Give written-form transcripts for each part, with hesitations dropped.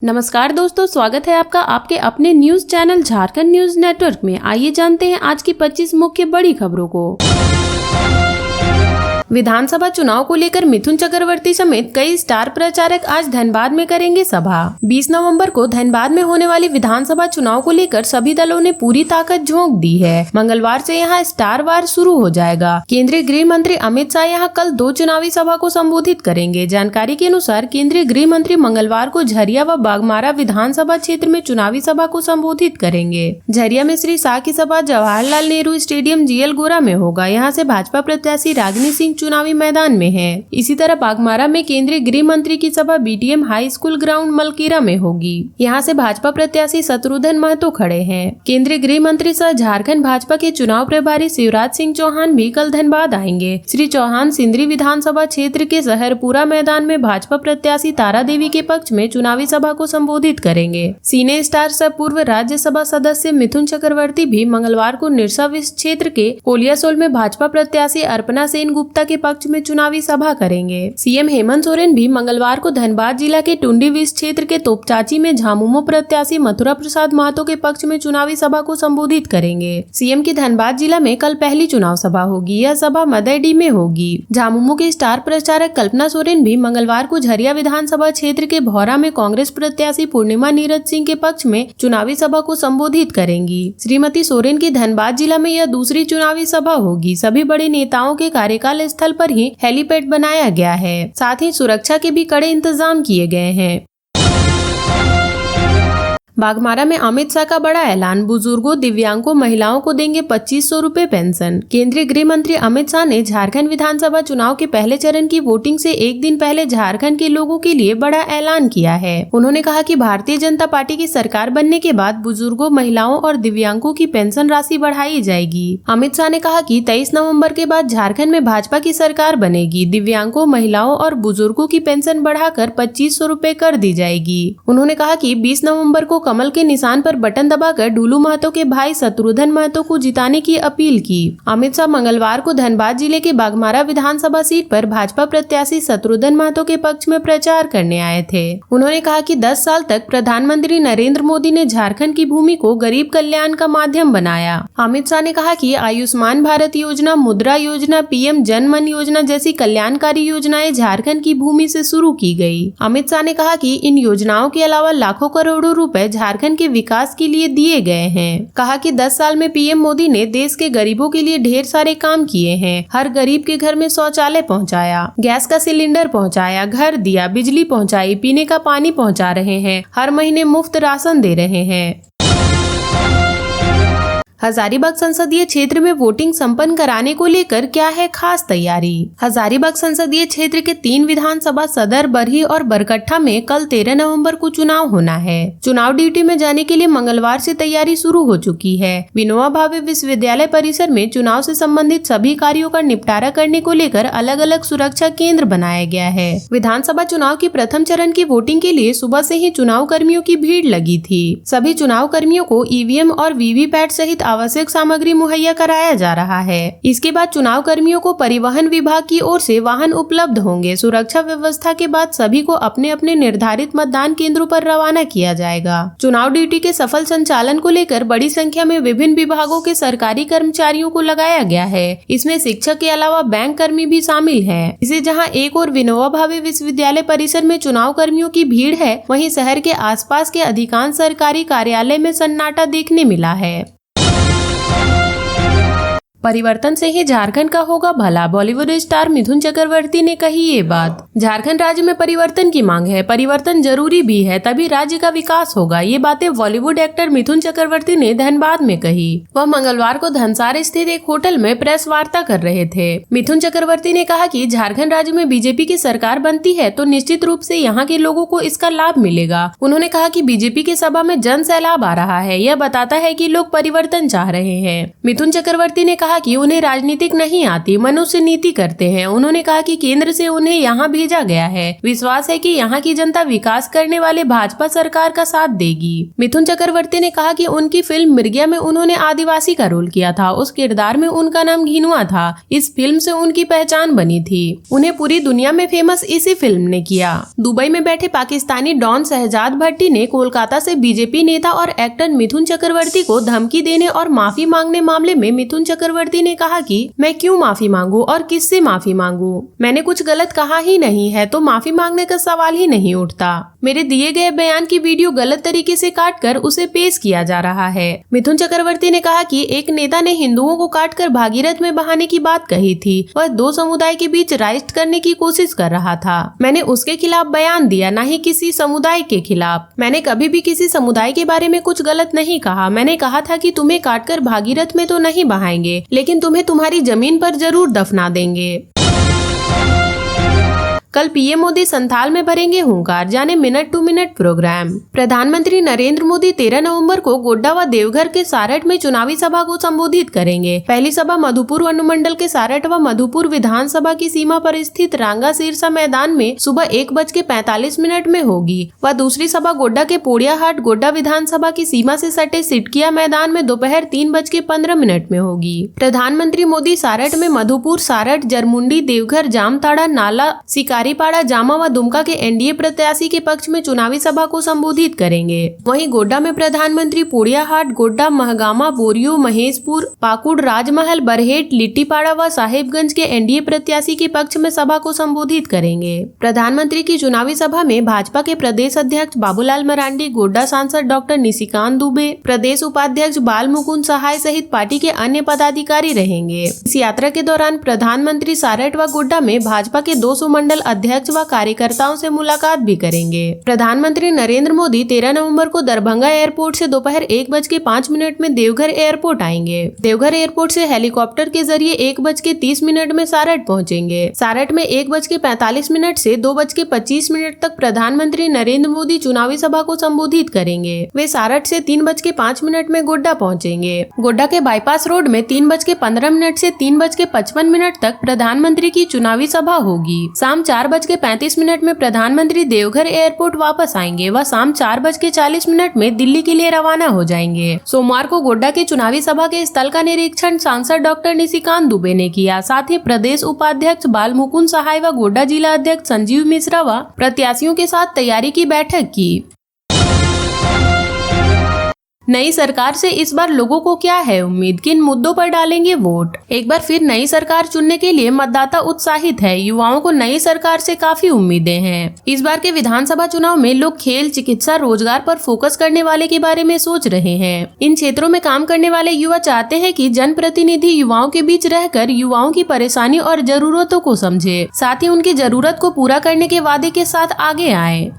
नमस्कार दोस्तों, स्वागत है आपका आपके अपने news channel Jharkhand news network में। आइए जानते हैं आज की 25 मुख्य बड़ी खबरों को। विधानसभा चुनाव को लेकर मिथुन चक्रवर्ती समेत कई स्टार प्रचारक आज धनबाद में करेंगे सभा। 20 नवंबर को धनबाद में होने वाली विधानसभा चुनाव को लेकर सभी दलों ने पूरी ताकत झोंक दी है। मंगलवार से यहां स्टार वार शुरू हो जाएगा। केंद्रीय गृह मंत्री अमित शाह यहां कल 2 चुनावी सभा को संबोधित करेंगे। जानकारी के अनुसार केंद्रीय गृह मंत्री मंगलवार को झरिया व बाघमारा विधानसभा क्षेत्र में चुनावी सभा को संबोधित करेंगे। झरिया में श्री शाह की सभा जवाहरलाल नेहरू स्टेडियम GL गोरा में होगा। यहाँ से भाजपा प्रत्याशी रागिनी सिंह चुनावी मैदान में है। इसी तरह बाघमारा में केंद्रीय गृह मंत्री की सभा BTM हाई स्कूल ग्राउंड मलकीरा में होगी। यहाँ से भाजपा प्रत्याशी शत्रुघ्न महतो खड़े हैं। केंद्रीय गृह मंत्री सह झारखंड भाजपा के चुनाव प्रभारी शिवराज सिंह चौहान भी कल धनबाद आएंगे। श्री चौहान सिंदरी विधानसभा क्षेत्र के सहरपुरा मैदान में भाजपा प्रत्याशी तारा देवी के पक्ष में चुनावी सभा को संबोधित करेंगे। सिने स्टार सह पूर्व राज्यसभा सदस्य मिथुन चक्रवर्ती भी मंगलवार को निरसा विस क्षेत्र के कोलियासोल में भाजपा प्रत्याशी अर्पणा सेन गुप्ता के पक्ष में चुनावी सभा करेंगे। CM हेमंत सोरेन भी मंगलवार को धनबाद जिला के टुंडी विस क्षेत्र के तोपचाची में झामुमो प्रत्याशी मथुरा प्रसाद महतो के पक्ष में चुनावी सभा को संबोधित करेंगे। CM की धनबाद जिला में कल पहली चुनाव सभा होगी। यह सभा मदयडी में होगी। झामुमो के स्टार प्रचारक कल्पना सोरेन भी मंगलवार को झरिया विधानसभा क्षेत्र के भौरा में कांग्रेस प्रत्याशी पूर्णिमा नीरज सिंह के पक्ष में चुनावी सभा को संबोधित करेंगी। श्रीमती सोरेन की धनबाद जिला में यह दूसरी चुनावी सभा होगी। सभी बड़े नेताओं के कार्यकाल स्थल पर ही हेलीपैड बनाया गया है। साथ ही सुरक्षा के भी कड़े इंतजाम किए गए हैं। बाघमारा में अमित शाह का बड़ा ऐलान, बुजुर्गों दिव्यांगों महिलाओं को देंगे 2500 रूपए पेंशन। केंद्रीय गृह मंत्री अमित शाह ने झारखंड विधानसभा चुनाव के पहले चरण की वोटिंग से एक दिन पहले झारखंड के लोगों के लिए बड़ा ऐलान किया है। उन्होंने कहा कि भारतीय जनता पार्टी की सरकार बनने के बाद बुजुर्गों महिलाओं और दिव्यांगों की पेंशन राशि बढ़ाई जाएगी। अमित शाह ने कहा कि 23 नवम्बर के बाद झारखंड में भाजपा की सरकार बनेगी। दिव्यांगों महिलाओं और बुजुर्गों की पेंशन बढ़ाकर 2500 रूपए कर दी जाएगी। उन्होंने कहा कि 20 नवम्बर को कमल के निशान पर बटन दबाकर डूलू महतो के भाई शत्रुघ्न महतो को जिताने की अपील की। अमित शाह मंगलवार को धनबाद जिले के बाघमारा विधानसभा सीट पर भाजपा प्रत्याशी शत्रुघ्न महतो के पक्ष में प्रचार करने आए थे। उन्होंने कहा कि 10 साल तक प्रधानमंत्री नरेंद्र मोदी ने झारखंड की भूमि को गरीब कल्याण का माध्यम बनाया। अमित शाह ने कहा कि आयुष्मान भारत योजना, मुद्रा योजना, PM जन मन योजना जैसी कल्याणकारी योजनाएं झारखंड की भूमि से शुरू की गई। अमित शाह ने कहा कि इन योजनाओं के अलावा लाखों करोड़ों रुपए झारखंड के विकास के लिए दिए गए हैं। कहा कि 10 साल में PM मोदी ने देश के गरीबों के लिए ढेर सारे काम किए हैं। हर गरीब के घर में शौचालय पहुंचाया, गैस का सिलेंडर पहुंचाया, घर दिया, बिजली पहुंचाई, पीने का पानी पहुंचा रहे हैं, हर महीने मुफ्त राशन दे रहे हैं। हजारीबाग संसदीय क्षेत्र में वोटिंग संपन्न कराने को लेकर क्या है खास तैयारी। हजारीबाग संसदीय क्षेत्र के 3 विधानसभा सदर, बरही और बरकट्ठा में कल 13 नवंबर को चुनाव होना है। चुनाव ड्यूटी में जाने के लिए मंगलवार से तैयारी शुरू हो चुकी है। विनोबा भावे विश्वविद्यालय परिसर में चुनाव से संबंधित सभी कार्यों का निपटारा करने को लेकर अलग अलग सुरक्षा केंद्र बनाया गया है। विधानसभा चुनाव की प्रथम चरण की वोटिंग के लिए सुबह से ही चुनाव कर्मियों की भीड़ लगी थी। सभी चुनाव कर्मियों को EVM और VVPAT सहित आवश्यक सामग्री मुहैया कराया जा रहा है। इसके बाद चुनाव कर्मियों को परिवहन विभाग की ओर से वाहन उपलब्ध होंगे। सुरक्षा व्यवस्था के बाद सभी को अपने अपने निर्धारित मतदान केंद्रों पर रवाना किया जाएगा। चुनाव ड्यूटी के सफल संचालन को लेकर बड़ी संख्या में विभिन्न विभागों के सरकारी कर्मचारियों को लगाया गया है। इसमें शिक्षक के अलावा बैंक कर्मी भी शामिल हैं। इसे जहां एक और विनोबा भावे विश्वविद्यालय परिसर में चुनाव कर्मियों की भीड़ है, वहीं शहर के आसपास के अधिकांश सरकारी कार्यालय में सन्नाटा देखने मिला है। परिवर्तन से ही झारखंड का होगा भला, बॉलीवुड स्टार मिथुन चक्रवर्ती ने कही ये बात। झारखंड राज्य में परिवर्तन की मांग है, परिवर्तन जरूरी भी है, तभी राज्य का विकास होगा। ये बातें बॉलीवुड एक्टर मिथुन चक्रवर्ती ने धनबाद में कही। वह मंगलवार को धनसार स्थित एक होटल में प्रेस वार्ता कर रहे थे। मिथुन चक्रवर्ती ने कहा कि झारखंड राज्य में BJP की सरकार बनती है तो निश्चित रूप से यहाँ के लोगों को इसका लाभ मिलेगा। उन्होंने कहा कि BJP की सभा में जन सैलाब आ रहा है, यह बताता है कि लोग परिवर्तन चाह रहे हैं। मिथुन चक्रवर्ती ने कहा कहा कि उन्हें राजनीतिक नहीं आती, मनुष्य नीति करते हैं। उन्होंने कहा कि केंद्र से उन्हें यहाँ भेजा गया है, विश्वास है कि यहाँ की जनता विकास करने वाले भाजपा सरकार का साथ देगी। मिथुन चक्रवर्ती ने कहा कि उनकी फिल्म मिर्गिया में उन्होंने आदिवासी का रोल किया था। उस किरदार में उनका नाम घिनुआ था। इस फिल्म से उनकी पहचान बनी थी। उन्हें पूरी दुनिया में फेमस इसी फिल्म ने किया। दुबई में बैठे पाकिस्तानी डॉन शहजाद भट्टी ने कोलकाता से बीजेपी नेता और एक्टर मिथुन चक्रवर्ती को धमकी देने और माफी मांगने मामले में मिथुन चक्रवर्ती ने कहा कि मैं क्यों माफी मांगू और किससे माफी मांगू, मैंने कुछ गलत कहा ही नहीं है, तो माफी मांगने का सवाल ही नहीं उठता। मेरे दिए गए बयान की वीडियो गलत तरीके से काटकर उसे पेश किया जा रहा है। मिथुन चक्रवर्ती ने कहा कि एक नेता ने हिंदुओं को काटकर भागीरथ में बहाने की बात कही थी। वह दो समुदाय के बीच राइट करने की कोशिश कर रहा था। मैंने उसके खिलाफ बयान दिया, न ही किसी समुदाय के खिलाफ। मैंने कभी भी किसी समुदाय के बारे में कुछ गलत नहीं कहा। मैंने कहा था कि तुम्हें काटकर भागीरथ में तो नहीं बहाएंगे, लेकिन तुम्हें तुम्हारी जमीन पर जरूर दफना देंगे। कल पीएम मोदी संथाल में भरेंगे हुंकार, जाने मिनट टू मिनट प्रोग्राम। प्रधानमंत्री नरेंद्र मोदी 13 नवंबर को गोड्डा व देवघर के सारठ में चुनावी सभा को संबोधित करेंगे। पहली सभा मधुपुर अनुमंडल के सारठ व मधुपुर विधानसभा की सीमा पर स्थित रांगा सिरसा मैदान में सुबह 1:45 में होगी। वह दूसरी सभा गोड्डा के पोड़ियाहाट गोड्डा विधानसभा की सीमा से सटे सिटकिया मैदान में दोपहर 3:15 में होगी। प्रधानमंत्री मोदी सारठ में मधुपुर, सारठ, जरमुंडी, देवघर, जामताड़ा, नाला, शिकारीपाड़ा, जामा व दुमका के एनडीए प्रत्याशी के पक्ष में चुनावी सभा को संबोधित करेंगे। वहीं गोड्डा में प्रधानमंत्री पोड़ियाहाट, गोड्डा, महगामा, बोरियो, महेशपुर, पाकुड़, राजमहल, बरहेट, लिट्टीपाड़ा व साहेबगंज के एनडीए प्रत्याशी के पक्ष में सभा को संबोधित करेंगे। प्रधानमंत्री की चुनावी सभा में भाजपा के प्रदेश अध्यक्ष बाबूलाल मरांडी, गोड्डा सांसद डॉक्टर निशिकांत दुबे, प्रदेश उपाध्यक्ष बाल मुकुंद सहाय सहित पार्टी के अन्य पदाधिकारी रहेंगे। इस यात्रा के दौरान प्रधानमंत्री सारठ व गोड्डा में भाजपा के 200 मंडल अध्यक्ष व कार्यकर्ताओं से मुलाकात भी करेंगे। प्रधानमंत्री नरेंद्र मोदी 13 नवंबर को दरभंगा एयरपोर्ट से दोपहर 1:05 में देवघर एयरपोर्ट आएंगे। देवघर एयरपोर्ट से हेलीकॉप्टर के जरिए 1:30 में सारठ पहुंचेंगे। सारठ में 1:45 से 2:25 तक प्रधानमंत्री नरेंद्र मोदी चुनावी सभा को संबोधित करेंगे। वे सारठ से 3:05 में गोड्डा पहुंचेंगे। गोड्डा के बाईपास रोड में 3:15 से 3:55 तक प्रधानमंत्री की चुनावी सभा होगी। शाम 4:35 में प्रधानमंत्री देवघर एयरपोर्ट वापस आएंगे व शाम 4:40 में दिल्ली के लिए रवाना हो जाएंगे। सोमवार को गोड्डा के चुनावी सभा के स्थल का निरीक्षण सांसद डॉक्टर निशिकांत दुबे ने किया। साथ ही प्रदेश उपाध्यक्ष बाल मुकुंद सहाय व गोड्डा जिला अध्यक्ष संजीव मिश्रा व प्रत्याशियों के साथ तैयारी की बैठक की। नई सरकार से इस बार लोगों को क्या है उम्मीद, किन मुद्दों पर डालेंगे वोट। एक बार फिर नई सरकार चुनने के लिए मतदाता उत्साहित है। युवाओं को नई सरकार से काफी उम्मीदें हैं। इस बार के विधानसभा चुनाव में लोग खेल, चिकित्सा, रोजगार पर फोकस करने वाले के बारे में सोच रहे हैं। इन क्षेत्रों में काम करने वाले युवा चाहते हैं कि जनप्रतिनिधि युवाओं के बीच रहकर युवाओं की परेशानी और जरूरतों को समझे, साथ ही उनकी जरूरत को पूरा करने के वादे के साथ आगे आए।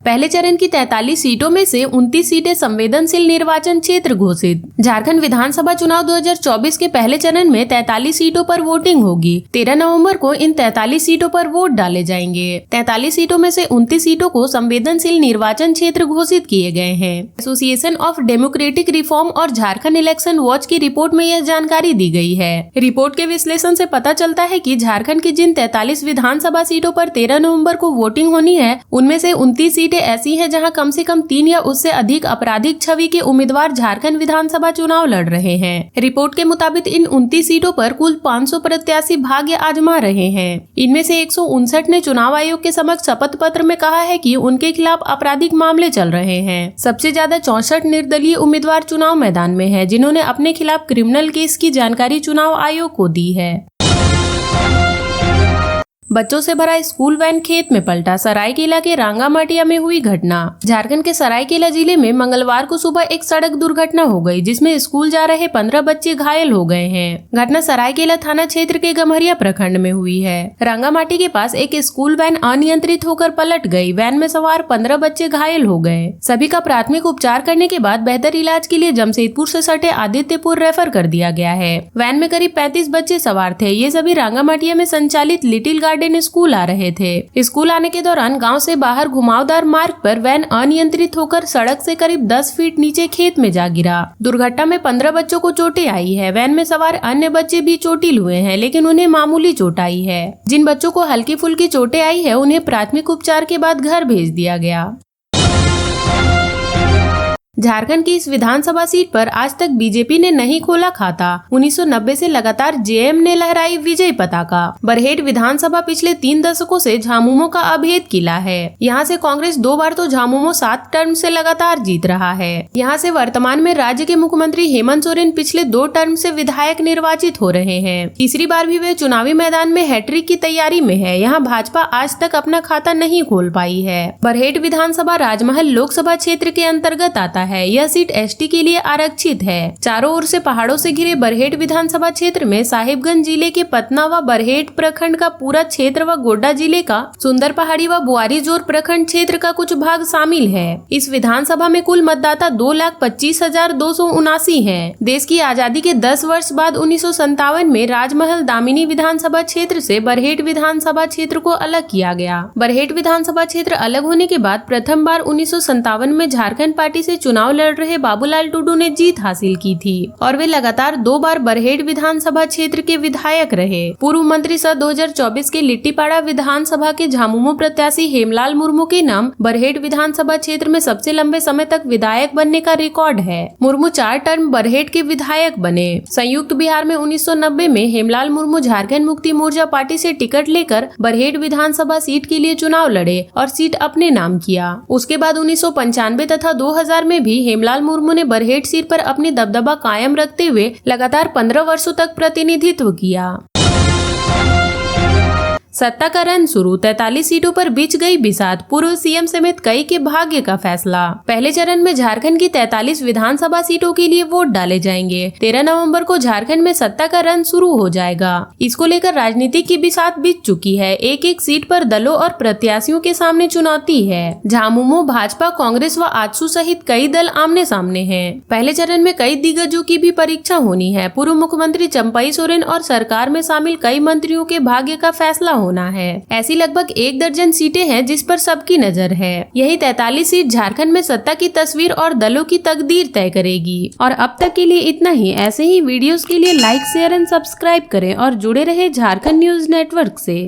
पहले चरण की 43 सीटों में से 29 सीटें संवेदनशील निर्वाचन क्षेत्र घोषित। झारखंड विधानसभा चुनाव 2024 के पहले चरण में 43 सीटों पर वोटिंग होगी। 13 नवंबर को इन 43 सीटों पर वोट डाले जाएंगे। 43 सीटों में से 29 सीटों को संवेदनशील निर्वाचन क्षेत्र घोषित किए गए हैं। एसोसिएशन ऑफ डेमोक्रेटिक रिफॉर्म और झारखंड इलेक्शन वॉच की रिपोर्ट में यह जानकारी दी गई है। रिपोर्ट के विश्लेषण से पता चलता है कि झारखंड की जिन 43 विधानसभा सीटों पर 13 नवंबर को वोटिंग होनी है, उनमें से 29 सीटें ऐसी हैं जहां कम से कम 3 या उससे अधिक आपराधिक छवि के उम्मीदवार झारखंड विधानसभा चुनाव लड़ रहे हैं। रिपोर्ट के मुताबिक इन 29 सीटों पर कुल 500 प्रत्याशी भाग्य आजमा रहे हैं। इनमें से 159 ने चुनाव आयोग के समक्ष शपथ पत्र में कहा है कि उनके खिलाफ आपराधिक मामले चल रहे हैं। सबसे ज्यादा 64 निर्दलीय उम्मीदवार चुनाव मैदान में है, जिन्होंने अपने खिलाफ क्रिमिनल केस की जानकारी चुनाव आयोग को दी है। बच्चों से भरा स्कूल वैन खेत में पलटा, सरायकेला के रांगामाटिया में हुई घटना। झारखंड के सरायकेला जिले में मंगलवार को सुबह एक सड़क दुर्घटना हो गई, जिसमें स्कूल जा रहे 15 बच्चे घायल हो गए हैं। घटना सरायकेला थाना क्षेत्र के गम्हरिया प्रखंड में हुई है। रांगामाटी के पास एक स्कूल वैन अनियंत्रित होकर पलट गई। वैन में सवार 15 बच्चे घायल हो गए। सभी का प्राथमिक उपचार करने के बाद बेहतर इलाज के लिए जमशेदपुर से सटे आदित्यपुर रेफर कर दिया गया है। वैन में करीब 35 बच्चे सवार थे। ये सभी रांगामाटिया में संचालित लिटिल गार्डन स्कूल आ रहे थे। स्कूल आने के दौरान गांव से बाहर घुमावदार मार्ग पर वैन अनियंत्रित होकर सड़क से करीब 10 फीट नीचे खेत में जा गिरा। दुर्घटना में 15 बच्चों को चोटें आई है। वैन में सवार अन्य बच्चे भी चोटिल हुए हैं, लेकिन उन्हें मामूली चोट आई है। जिन बच्चों को हल्की फुल्की चोटें आई है उन्हें प्राथमिक उपचार के बाद घर भेज दिया गया। झारखंड की इस विधानसभा सीट पर आज तक बीजेपी ने नहीं खोला खाता। 1990 से लगातार जेएम ने लहराई विजय पताका। बरहेट विधानसभा पिछले 3 दशकों से झामुमो का अभेद किला है। यहाँ से कांग्रेस 2 बार तो झामुमो 7 टर्म से लगातार जीत रहा है। यहाँ से वर्तमान में राज्य के मुख्यमंत्री हेमंत सोरेन पिछले 2 टर्म से विधायक निर्वाचित हो रहे हैं। तीसरी बार भी वे चुनावी मैदान में हैट्रिक की तैयारी में है। यहाँ भाजपा आज तक अपना खाता नहीं खोल पाई है। बरहेट विधानसभा राजमहल लोकसभा क्षेत्र के अंतर्गत आता है। यह सीट एसटी के लिए आरक्षित है। चारों ओर से पहाड़ों से घिरे बरहेट विधानसभा क्षेत्र में साहिबगंज जिले के पतना व बरहेट प्रखंड का पूरा क्षेत्र व गोड्डा जिले का सुंदर पहाड़ी व बुआरीजोर प्रखंड क्षेत्र का कुछ भाग शामिल है। इस विधानसभा में कुल मतदाता 2,25,279 हैं। देश की आजादी के 10 वर्ष बाद 1957 में राजमहल दामिनी विधानसभा क्षेत्र से बरहेट विधानसभा क्षेत्र को अलग किया गया। बरहेट विधानसभा क्षेत्र अलग होने के बाद प्रथम बार 1957 में झारखंड पार्टी से चुनाव लड़ रहे बाबूलाल टुडू ने जीत हासिल की थी और वे लगातार 2 बार बरहेट विधानसभा क्षेत्र के विधायक रहे। पूर्व मंत्री सन 2024 के लिट्टीपाड़ा विधानसभा के झामुमो प्रत्याशी हेमलाल मुर्मू के नाम बरहेट विधानसभा क्षेत्र में सबसे लंबे समय तक विधायक बनने का रिकॉर्ड है। मुर्मू 4 टर्म बरहेट के विधायक बने। संयुक्त बिहार में 1990 में हेमलाल मुर्मू झारखंड मुक्ति मोर्चा पार्टी से टिकट लेकर बरहेट विधानसभा सीट के लिए चुनाव लड़े और सीट अपने नाम किया। उसके बाद 1995 तथा 2000 में भी हेमलाल मुर्मू ने बरहेट सीट पर अपनी दबदबा कायम रखते हुए लगातार 15 वर्षों तक प्रतिनिधित्व किया। सत्ता का रन शुरू, 43 सीटों पर बिछ गई बिसात। पूर्व सीएम समेत कई के भाग्य का फैसला। पहले चरण में झारखंड की 43 विधानसभा सीटों के लिए वोट डाले जाएंगे। 13 नवंबर को झारखंड में सत्ता का रन शुरू हो जाएगा। इसको लेकर राजनीति की बिसात बिछ चुकी है। एक एक सीट पर दलों और प्रत्याशियों के सामने चुनौती है। झामुमो, भाजपा, कांग्रेस व आजसू सहित कई दल आमने सामने हैं। पहले चरण में कई दिग्गजों की भी परीक्षा होनी है। पूर्व मुख्यमंत्री चंपई सोरेन और सरकार में शामिल कई मंत्रियों के भाग्य का फैसला होना है। ऐसी लगभग 1 दर्जन सीटें हैं जिस पर सबकी नजर है। यही 43 सीट झारखंड में सत्ता की तस्वीर और दलों की तकदीर तय करेगी। और अब तक के लिए इतना ही। ऐसे ही वीडियोस के लिए लाइक, शेयर एंड सब्सक्राइब करें और जुड़े रहे झारखंड न्यूज नेटवर्क से।